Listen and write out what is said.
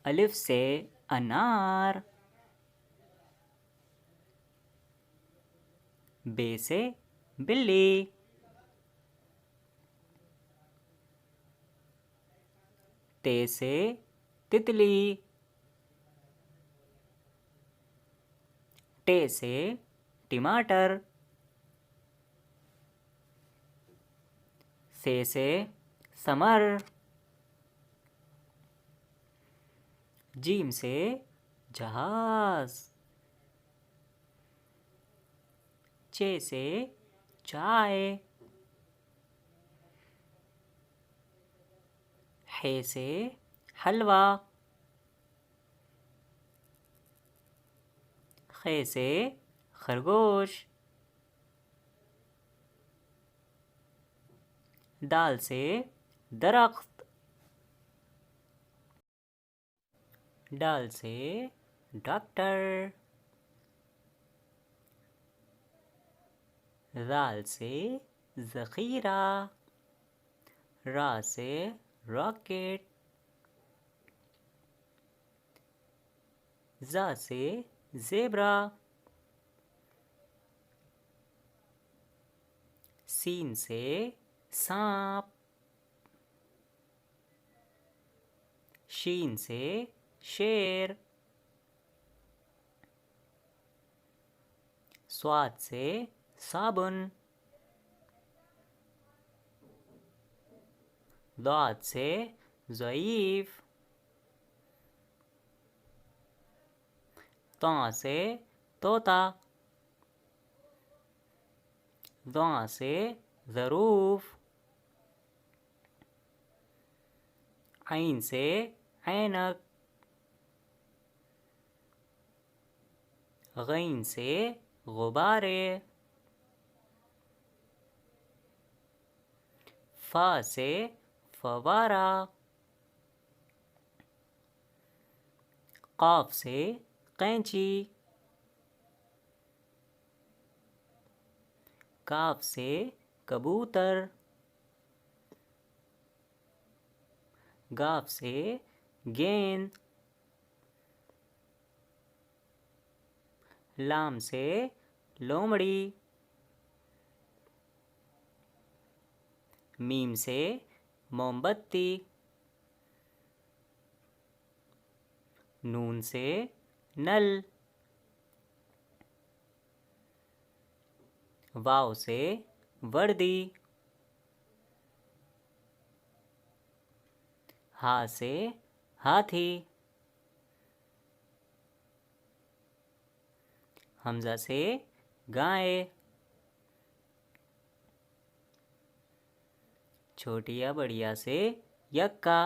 अलिफ से अनार। बे से बिल्ली। ते से तितली। टे से टमाटर। से समर। जीम से जहाज। चे से चाय। हे से हलवा। खे से खरगोश। दाल से दरख्त। डाल से डॉक्टर। राल से ज़ख़ीरा। रा से रॉकेट। ज़ा से ज़ेब्रा। सीन से सांप। शीन से शेर। स्वाद से साबुन। दाद से ज़ईफ़। ता से तोता। ज़ा से ज़रूफ़। ऐन से ऐनक। गैन से गुब्बारे। फ़ा से फ़वारा। क़ाफ़ से कैंची। काफ से कबूतर। गाफ से गेंद। लाम से लोमड़ी। मीम से मोमबत्ती। नून से नल। वाव से वर्दी। हा से हाथी। हमजा से गाय। छोटिया बढ़िया से यक्का।